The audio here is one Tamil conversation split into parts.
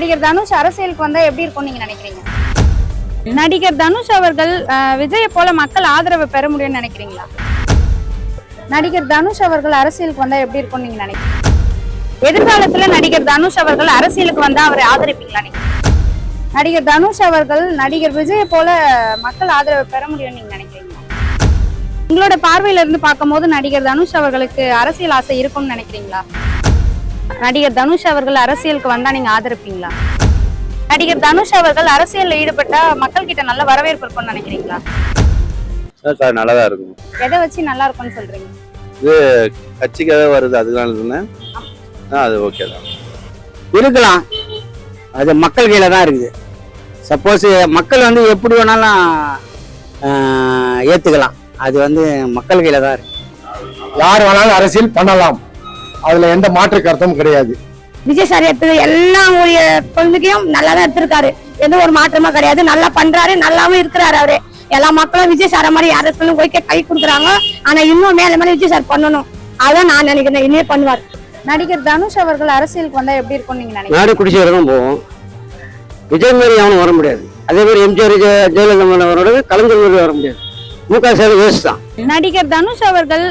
நடிகர் தனுஷ் அரசியலுக்கு வந்தா எப்படி இருக்கும்னு நீங்க நினைக்கிறீங்க? நடிகர் தனுஷ் அவர்கள் விஜயை போல மக்கள் ஆதரவை பெற முடியும்னு நினைக்கிறீங்களா? நடிகர் தனுஷ் அவர்கள் அரசியலுக்கு வந்தா எப்படி இருக்கும்னு நீங்க நினைக்கிறீங்க? எதிர்காலத்துல நடிகர் தனுஷ் அவர்கள் அரசியலுக்கு வந்தா அவரை ஆதரிப்பீங்களா நீங்க? நடிகர் தனுஷ் அவர்கள் நடிகர் விஜயை போல மக்கள் ஆதரவை பெற முடியும்னு நீங்க நினைக்கிறீங்களா? உங்களோட பார்வையில இருந்து பார்க்கும்போது நடிகர் தனுஷ் அவர்களுக்கு அரசியல் ஆசை இருக்கும்னு நினைக்கிறீங்களா? நடிகர் தனுஷ் அவர்கள் அரசியலுக்கு வந்தா நீங்க ஆதரிப்பீங்களா? நடிகர் தனுஷ் அவர்கள் அரசியல்ல ஈடுபட்டா மக்கள் கிட்ட நல்ல வரவேற்பு இருக்கும்னு நினைக்கிறீங்களா? நல்லதா இருக்கும். எதை வச்சு நல்லா இருக்கும்னு சொல்றீங்க? இது கட்சிக்காக வருது, அதனால அது ஓகே தான் இருக்கலாம். அது மக்கள் கையில தான் இருக்குது. சப்போஸ் மக்கள் வந்து எப்படி வேணாலும் ஏத்துக்கலாம். அது வந்து மக்கள் கையில தான் இருக்கு. யார் வேணாலும் அரசியல் பண்ணலாம், அதுல எந்த மாற்று கருத்தும் கிடையாது. விஜய் சார் எடுத்தது எல்லா கொள்கையும் நல்லா தான் எடுத்திருக்காரு. எந்த ஒரு மாற்றமா கிடையாது. நல்லா பண்றாரு, நல்லாவும் இருக்கிறாரு. அவரு எல்லா மக்களும் விஜய் சார மாதிரி அரசியலும் கை கொடுக்குறாங்க. ஆனா இன்னும் மேல மேல விஜய் சார் பண்ணணும், அதான் நான் நினைக்கிறேன். இன்னே பண்ணுவார். நடிகர் தனுஷ் அவர்கள் அரசியலுக்கு வந்தா எப்படி இருக்கும்னு நீங்க நினைக்கிறீங்க? நாடு குடிச்சு தான் போவோம். விஜய் மாதிரி அவனும் வர முடியாது. அதே மாதிரி எம்ஜிஆர் ஜெயலலிதா கலைஞர் மாதிரி வர முடியாது. முக வேஸ்ட் தான். நடிகர் தனுஷ் அவர்கள்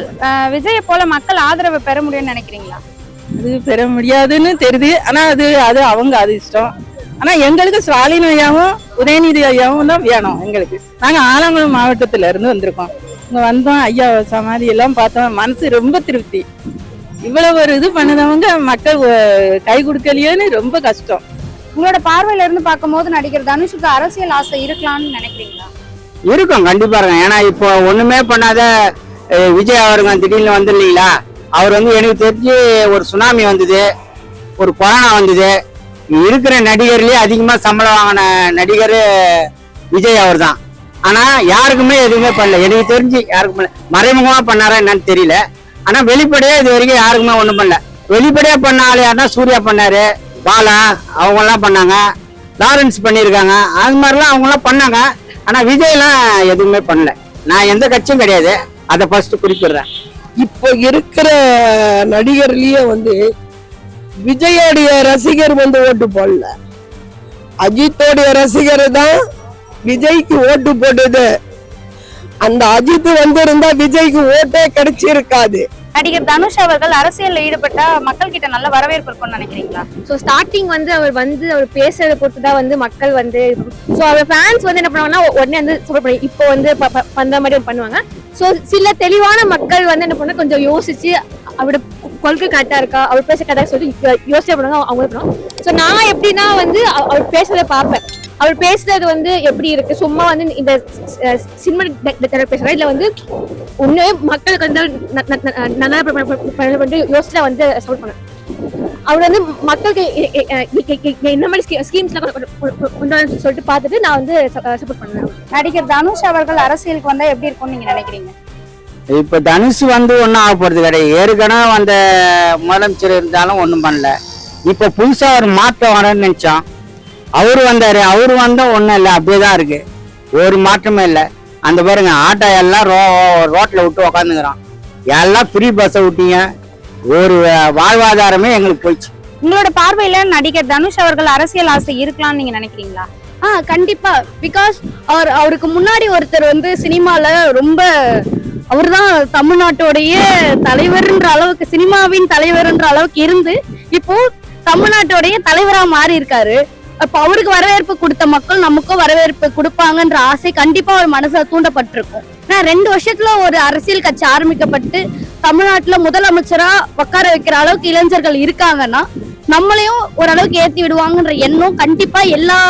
விஜயை போல மக்கள் ஆதரவை பெற முடியும்னு நினைக்கிறீங்களா? அது பெற முடியாதுன்னு தெரியுது. ஆனா அது அவங்க அது இஷ்டம். ஆனா எங்களுக்கு ஸ்டாலின் ஐயாவும் உதயநிதி ஐயாவும் தான் வேணும். எங்களுக்கு நாங்க ஆலங்குளம் மாவட்டத்துல இருந்து வந்திருக்கோம். இங்க வந்தோம், ஐயா சமாதி எல்லாம் பார்த்தோம். மனசு ரொம்ப திருப்தி. இவ்வளவு ஒரு இது பண்ணதவங்க மக்கள் கை கொடுக்கலையேன்னு ரொம்ப கஷ்டம். உங்களோட பார்வையில இருந்து பார்க்கும்போது நடிகர் தனுஷுக்கு அரசியல் ஆசை இருக்கலாம்னு நினைக்கிறீங்களா? இருக்கும், கண்டிப்பா இருக்கும். ஏன்னா இப்போ ஒண்ணுமே பண்ணாத விஜய் அவருங்க திடீர்னு வந்து இல்லைங்களா, அவர் வந்து எனக்கு தெரிஞ்சு ஒரு சுனாமி வந்தது, ஒரு கொரோனா வந்தது. இருக்கிற நடிகர்லயே அதிகமா சம்பளம் வாங்கின நடிகர் விஜய் அவர் தான். ஆனா யாருக்குமே எதுவுமே பண்ணல, எனக்கு தெரிஞ்சு யாருக்குமே. மறைமுகமா பண்ணாரா என்னன்னு தெரியல. ஆனா வெளிப்படையா இது வரைக்கும் யாருக்குமே ஒண்ணும் பண்ணல. வெளிப்படையா பண்ண ஆளு யாருன்னா சூர்யா பண்ணாரு, பாலா அவங்க எல்லாம் பண்ணாங்க, லாரன்ஸ் பண்ணியிருக்காங்க, அது மாதிரிலாம் அவங்க எல்லாம் பண்ணாங்க. ஆனா விஜய் எல்லாம் எதுவுமே பண்ணல. நான் எந்த கட்சியும் கிடையாது, அதை ஃபர்ஸ்ட் குறிப்பிடுறேன். இப்போ இருக்கிற நடிகர்லயே வந்து விஜயோடைய ரசிகர் வந்து ஓட்டு போடல, அஜித்தோடைய ரசிகர் தான் விஜய்க்கு ஓட்டு போட்டது. அந்த அஜித் வந்து இருந்தா விஜய்க்கு ஓட்டே கிடைச்சிருக்காது. நடிகர் தனுஷ் அவர்கள் அரசியல்ல ஈடுபட்டா மக்கள் கிட்ட நல்ல வரவேற்பு இருக்கும்னு நினைக்கிறீங்களா? சோ ஸ்டார்டிங் வந்து அவர் பேசுறத பொறுத்துதான் வந்து மக்கள் வந்து சோ அவர் ஃபேன்ஸ் வந்து என்ன பண்ணுவாங்கன்னா உடனே வந்து சப்போர்ட் பண்ணி இப்போ வந்து பண்ற மாதிரி பண்ணுவாங்க. சோ சில தெளிவான மக்கள் வந்து என்ன பண்ணா கொஞ்சம் யோசிச்சு அவரோட கொள்கை கரெக்டா இருக்கா, அவர் பேச கரெக்டா சொல்லி யோசிச்சு பண்ணுவாங்க. அவங்க பண்ணுவாங்க. சோ நான் எப்படின்னா வந்து அவர் பேசுறத பார்ப்பேன். அவர் பேசுறது வந்து எப்படி இருக்கு, சும்மா வந்து இந்த சினிமா பேசுறா இல்ல வந்து உண்மையே மக்களுக்கு வந்து நல்லா யோசிச்சு வந்து சப்போர்ட் பண்ண. அவர் வந்து மக்களுக்கு என்ன மாதிரி ஸ்கீம்ஸ் சொல்லிட்டு பார்த்துட்டு நான் வந்து சப்போர்ட் பண்ணுவேன். நடிகர் தனுஷ் அவர்கள் அரசியலுக்கு வந்தா எப்படி இருக்கும்னு நீங்க நினைக்கிறீங்க? இப்ப தனுஷ் வந்து ஒன்னும் ஆக போறது கிடையாது. ஏற்கனவே வந்த முதலமைச்சர் இருந்தாலும் ஒண்ணும் பண்ணல. இப்ப புதுசா ஒரு மாற்றம் வரன்னு நினைச்சோம். அவரு வந்தாரு, அவரு வந்தா ஒண்ணும் இல்லை, அப்படியேதான் இருக்கு, ஒரு மாற்றமே இல்லை. அந்த பாருங்க ஆட்டோ எல்லாம் ரோட்ல விட்டு உக்காந்துக்கிறோம். எல்லாம் ஃப்ரீ பஸ்ஸை விட்டீங்க, ஒரு வாழ்வாதாரமே எங்களுக்கு போயிடுச்சு. உங்களோட பார்வையில நடிகர் தனுஷ் அவர்கள் அரசியல் ஆசை இருக்கலாம்னு நீங்க நினைக்கிறீங்களா? கண்டிப்பா. பிகாஸ் அவருக்கு முன்னாடி ஒருத்தர் வந்து சினிமால ரொம்ப அவர் தான் தமிழ்நாட்டோடைய தலைவர்ன்ற அளவுக்கு, சினிமாவின் தலைவர்ன்ற அளவுக்கு இருந்து இப்போ தமிழ்நாட்டோடைய தலைவரா மாறி இருக்காரு. அப்ப அவருக்கு வரவேற்பு கொடுத்த மக்கள் நமக்கும் வரவேற்பு கொடுப்பாங்கன்ற ஆசை கண்டிப்பா ஒரு மனசுல தூண்டப்பட்டிருக்கும். ஏன்னா 2 வருஷத்துல ஒரு அரசியல் கட்சி ஆரம்பிக்கப்பட்டு தமிழ்நாட்டுல முதலமைச்சரா உட்கார வைக்கிற அளவுக்கு இளைஞர்கள் இருக்காங்கன்னா நம்மளையும் ஓரளவுக்கு ஏத்தி விடுவாங்கன்ற எண்ணம் கண்டிப்பா எல்லா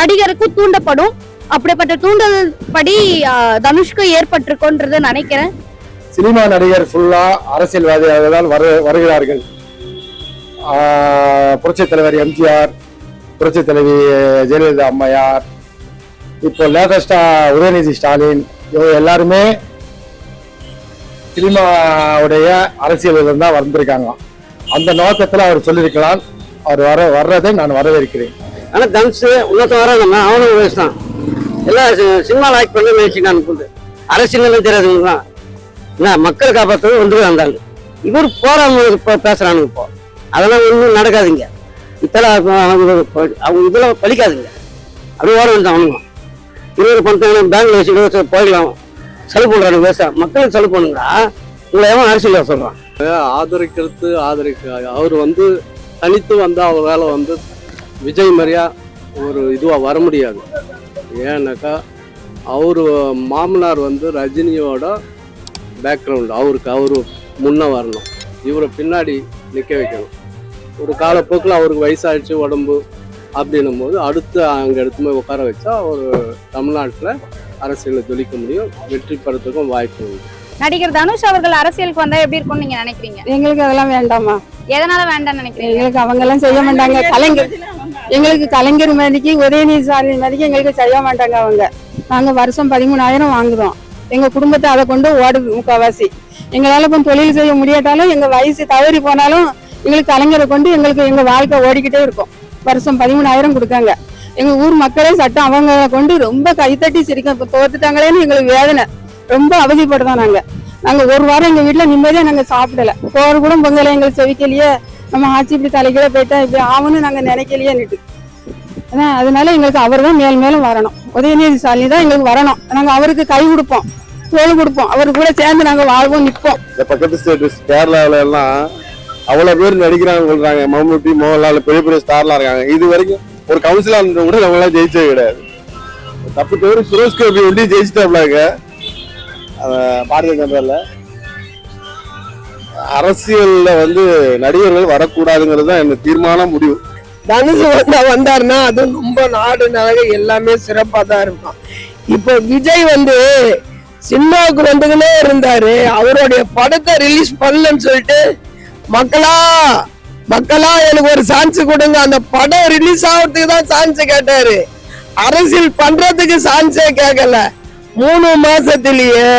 நடிகருக்கும் தூண்டப்படும். அப்படிப்பட்ட தூண்டல் படி தனுஷ்க்கு ஏற்பட்டிருக்கும்ன்றத நினைக்கிறேன். சினிமா நடிகர் ஃபுல்லா அரசியல்வாதிகள் வருகிறார்கள். புரட்சி தலைவர் எம்ஜிஆர், புரட்சி தலைவி ஜெயலலிதா அம்மையார், இப்போ லேட்டஸ்டா உதயநிதி ஸ்டாலின், இவங்க எல்லாருமே சினிமாவுடைய அரசியலில் தான் வந்திருக்காங்க. அந்த நோக்கத்துல அவர் சொல்லியிருக்கலாம். அவர் வர்றதை நான் வரவேற்கிறேன். ஆனா தனுஷ் உள்ளத்த வராதம்மா அவனும் வயசு தான். எல்லாம் சினிமா லைக் பண்ண நினைச்சுக்கான்னு அரசியல் தெரியாதுங்களா, மக்களை காப்பாற்றது வந்துட்டு வந்தாங்க. இவர் போறாங்க பேசுறானுங்க. இப்போ அதெல்லாம் ஒன்றும் நடக்காதுங்க. அவங்க இதெல்லாம் பலிக்காதுங்க. அப்படியே ஓட வேண்டாம். அவனுங்க 20 பணத்தை பேங்க்ல வச்சு போயிடலாம். செலவு பண்றாங்க விவசாயம். மக்களுக்கு செலவு பண்ணுங்கடா. உங்களை எவன் அரசியல் சொல்றான்? அவர் வந்து தனித்து வந்தால் அவரால் விஜய் மாதிரியா ஒரு இதுவாக வர முடியாது. ஏன்னாக்கா அவர் மாமனார் ரஜினியோட பேக்ரவுண்ட், அவர் முன்னே வரணும், இவரை பின்னாடி நிற்க வைக்கணும். ஒரு காலப்போக்கில் அவருக்கு வயசாகிடுச்சு உடம்பு அப்படின்னும் போது அடுத்து அங்கே எடுத்து போய் உட்கார வச்சா அவர் தமிழ்நாட்டில் அரசியலில் ஜொலிக்க முடியும், வெற்றி பெறத்துக்கும் வாய்ப்பு உண்டு. நடிகர் தனுஷ் அவர்கள் அரசியலுக்கு வந்தா எப்படி இருக்கும்னு நீங்க நினைக்கிறீங்க? எங்களுக்கு அதெல்லாம் வேண்டாமா. எதனால வேண்டாம்னு நினைக்கிறீங்க? எங்களுக்கு அவங்க எல்லாம் செய்ய மாட்டாங்க. எங்களுக்கு கலைஞர் மாதிரிக்கு உதயநிதி ஸ்டாலின் மாதிரிக்கு எங்களுக்கு செய்ய மாட்டாங்க அவங்க. நாங்க வருஷம் 13,000 வாங்குறோம். எங்க குடும்பத்தை அதை கொண்டு ஓடுது முக்கால்வாசி. எங்களால இப்போ தொழில் செய்ய முடியாட்டாலும் எங்க வயசு தவறி போனாலும் எங்களுக்கு கலைஞரை கொண்டு எங்களுக்கு எங்க வாழ்க்கை ஓடிக்கிட்டே இருக்கும். வருஷம் 13,000 கொடுக்காங்க. எங்க ஊர் மக்களே சட்டம் அவங்க கொண்டு ரொம்ப கைத்தட்டி சிரிக்கும். இப்போ தோத்துட்டாங்களேன்னு எங்களுக்கு வேதனை, ரொம்ப அவதிப்படுறோம். நாங்க ஒரு வாரம் எங்க வீட்டுல நிம்மதியா நாங்க சாப்பிடல. சோறு கூட பொங்கலை எங்களுக்கு செவிக்கலையே. நம்ம ஆட்சி இப்படி தலைக்கீழ போயிட்டா இப்படி ஆகும்னு நாங்க நினைக்கலையே. அதனால எங்களுக்கு அவர் தான் மேலும் வரணும். உதயநிதி ஸ்டாலின் தான் எங்களுக்கு வரணும். நாங்க அவருக்கு கை கொடுப்போம், தோல் கொடுப்போம், அவரு கூட சேர்ந்து நாங்க வாழ்வோம், நிற்போம். இந்த பக்கத்து ஸ்டேட் கேரளாவில எல்லாம் அவ்வளவு பேர் நடிக்கிறாங்க சொல்றாங்க. மம்முட்டி, மோகன்லால் பெரிய பெரிய ஸ்டார்லாம் இருக்காங்க. இது வரைக்கும் ஒரு கவுன்சிலர் கூட நம்மளால ஜெயிச்சது கிடையாது. தப்பு தவிர சுரேஷ் கோபி ஒண்டி ஜெயிச்சிட்டாப்லாங்க பாரதிய ஜனதால. அரசியல்ல நடிகர்கள் வரக்கூடாதுங்கிறது தான் என்ன தீர்மான முடிவு. தனுஷ் வந்தாருன்னா அது ரொம்ப நாடு நலக எல்லாமே சிறப்பா தான் இருக்கும். இப்போ விஜய் சினிமாவுக்கு வந்துக்கினே இருந்தாரு. அவருடைய படத்தை ரிலீஸ் பண்ணலன்னு சொல்லிட்டு மக்களா எனக்கு ஒரு சான்ஸ் கொடுங்க, அந்த படம் ரிலீஸ் ஆகிறதுக்கு தான் சான்ஸ் கேட்டாரு. அரசியல் பண்றதுக்கு சான்ஸே கேட்கல. 3 மாசத்திலேயே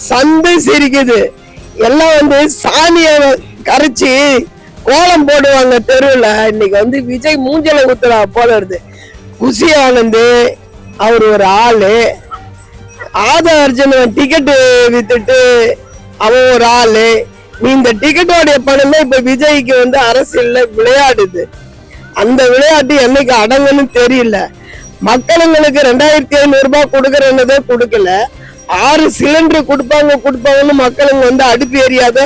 சந்தை சிரிக்குது. எல்லாம் சாணிய கரைச்சி கோலம் போடுவாங்க தெருவுல. இன்னைக்கு விஜய் மூஞ்சல ஊத்துறா போல இருக்கு. குஷி ஆனந்த் அவர் ஒரு ஆளு. ஆதா அர்ஜுன் டிக்கெட்டு வித்துட்டு அவன் ஒரு ஆளு. நீ இந்த டிக்கெட்டோடைய பணம் தான் இப்ப விஜய்க்கு அரசியல்ல விளையாடுது. அந்த விளையாட்டு என்னைக்கு அடங்குன்னு தெரியல. மக்களுங்களுக்கு 2,500 ரூபாய் கொடுக்கறதே கொடுக்கல. 6 சிலிண்டர் கொடுப்பாங்கன்னு மக்களுங்க அடுப்பு எரியாத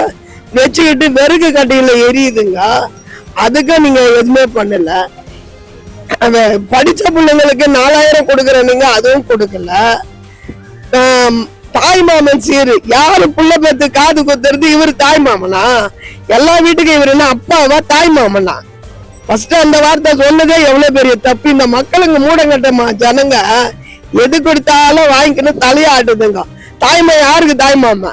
வச்சுக்கிட்டு விறகு கட்டையில எரியுதுங்க. அதுக்கு நீங்க எதுவுமே பண்ணல. படிச்ச பிள்ளைங்களுக்கு 4,000 கொடுக்கறீங்க, அதுவும் கொடுக்கல. தாய் மாமன் சீரு யாரு புள்ள பெத்து காது குத்துறது? இவரு தாய் மாமனா? எல்லா வீட்டுக்கும் இவரு என்ன அப்பாவா தாய் மாமனா? ஃபர்ஸ்ட் அந்த வார்த்தை சொன்னதே எவ்வளவு பெரிய தப்பு. இந்த மக்களுங்க மூடங்கட்டமா ஜனங்க எது கொடுத்தாலும் வாங்கிக்கணும் தலையாட்டுதுங்க. தாய்மா யாருக்கு தாய் மாமா?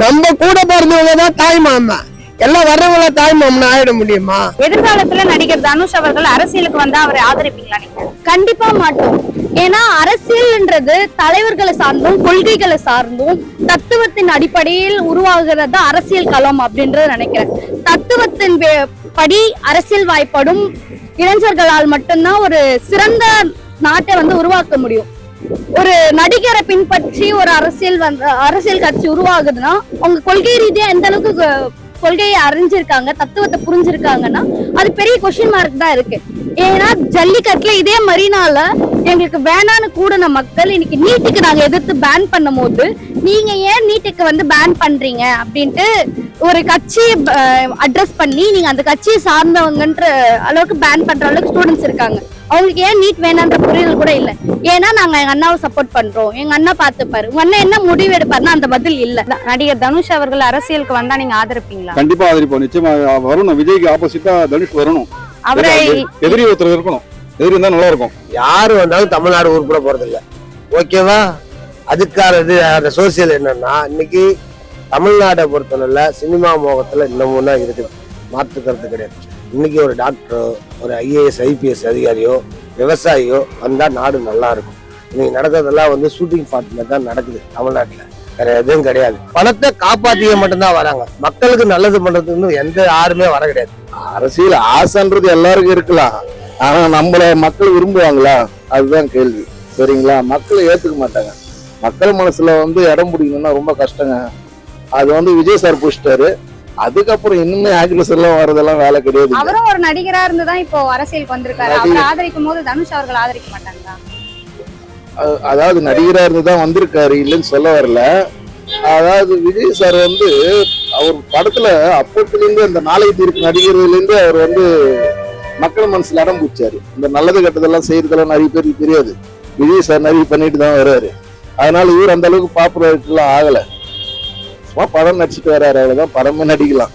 நம்ம கூட பிறந்தவங்க தான் தாய் மாமா. எல்லாம் வர்றவங்கள தாய் மாமன் ஆயிட முடியுமா? எதிர்காலத்துல நடிகர் தனுஷ் அவர்கள் அரசியலுக்கு வந்தா அவரை ஆதரிப்பீங்களா நீங்க? கண்டிப்பா மாட்டோம். ஏன்னா அரசியல்ன்றது தலைவர்களை சார்ந்தும் கொள்கைகளை சார்ந்தும் தத்துவத்தின் அடிப்படையில் உருவாகிறது அரசியல் களம் அப்படின்றது நினைக்கிறேன். தத்துவத்தின் படி அரசியல் வாய்ப்படும் இளைஞர்களால் மட்டும்தான் ஒரு சிறந்த நாட்டை உருவாக்க முடியும். ஒரு நடிகரை பின்பற்றி ஒரு அரசியல் கட்சி உருவாகுதுன்னா அவங்க கொள்கை ரீதியா எந்த அளவுக்கு கொள்கையை அறிஞ்சிருக்காங்க, தத்துவத்தை புரிஞ்சிருக்காங்கன்னா அது பெரிய கொஸ்டின் மார்க் தான் இருக்கு. ஏன்னா ஜல்லிக்கட்டுல இதே மரினால எங்களுக்கு வேணான்னு கூடின மக்கள் இன்னைக்கு நீட்டுக்கு நாங்க எதிர்த்து பேன் பண்ணும் போது நீங்க ஏன் நீட்டுக்கு பேன் பண்றீங்க அப்படின்ட்டு ஒரு கட்சியை அட்ரஸ் பண்ணி நீங்க அந்த கட்சியை சார்ந்தவங்கன்ற அளவுக்கு பேன் பண்ற அளவுக்கு ஸ்டூடெண்ட்ஸ் இருக்காங்க. அவங்களுக்கு ஏன் நீட் வேணான்ற புரிதல் கூட இல்லை. ஏன்னா நாங்க எங்க அண்ணாவை சப்போர்ட் பண்றோம், எங்க அண்ணா பாத்துப்பாரு, உங்க அண்ணா என்ன முடிவு எடுப்பாருன்னா அந்த பதில் இல்ல. நடிகர் தனுஷ் அவர்கள் அரசியலுக்கு வந்தா நீங்க ஆதரிப்பீங்களா? கண்டிப்பா ஆதரிப்போம். நிச்சயமா வரணும். விஜய்க்கு ஆப்போசிட்டா தனுஷ் வரணும். அவரை எதிரி ஒருத்தர் இருக்கணும். எதிரி இருந்தா நல்லா இருக்கும். யாரு வந்தாலும் தமிழ்நாடு உருப்பட போறது இல்ல. ஓகேவா? அதுக்கானது அந்த சோசியல் என்னன்னா இன்னைக்கு தமிழ்நாட்டை பொறுத்தவரையில சினிமா மோகத்துல இன்னமும் தான் இருக்குது, மாற்று கருத்து கிடையாது. இன்னைக்கு ஒரு டாக்டரோ ஒரு IAS IPS அதிகாரியோ விவசாயியோ வந்தா நாடு நல்லா இருக்கும். இன்னைக்கு நடக்கிறதெல்லாம் ஷூட்டிங் ஃபார்ட்ல தான் நடக்குது தமிழ்நாட்டுல, வேற எதுவும் கிடையாது. பணத்தை காப்பாத்திக்க மட்டும்தான் வராங்க. மக்களுக்கு நல்லது பண்றதுக்கு எந்த யாருமே வர கிடையாது. அரசியல் ஆசைன்றது எல்லாருக்கும் இருக்கலாம், ஆனா நம்மள மக்கள் விரும்புவாங்களா? அதுதான் கேள்வி. சரிங்களா? மக்களை ஏத்துக்க மாட்டாங்க. மக்கள் மனசுல இடம் பிடிக்கணும்னா ரொம்ப கஷ்டங்க. அது விஜய் சார் புடிச்சிட்டாரு. அதுக்கப்புறம் இன்னுமே ஆக்ட்ரஸ் எல்லாம் வர்றதெல்லாம் வேலை கிடையாது. அவரும் ஒரு நடிகரா இருந்துதான் இப்போ அரசியலுக்கு வந்திருக்காரு. அவரை ஆதரிக்கும் போது தனுஷ் அவர்கள் ஆதரிக்க மாட்டாங்களா? அதாவது நடிகரா இருந்துதான் வந்திருக்காரு, இல்லைன்னு சொல்ல வரல. அதாவது விஜய் சார் வந்து அவர் படத்துல அப்பத்துல இருந்து அந்த நாளை தீர்ப்பு நடிகர்ல இருந்து அவர் வந்து மக்கள் மனசுல இடம் பிடிச்சாரு. இந்த நல்லது கெட்டதெல்லாம் செய்யறதெல்லாம் நிறைய பேருக்கு தெரியாது. விஜய் சார் நிறைய பண்ணிட்டு தான் வர்றாரு. அதனால இவர் அந்த அளவுக்கு பாப்புலரிட்டி எல்லாம் ஆகல. சும்மா படம் நடிச்சுட்டு வர்றாரு, அவ்வளவுதான். படமே நடிக்கலாம்.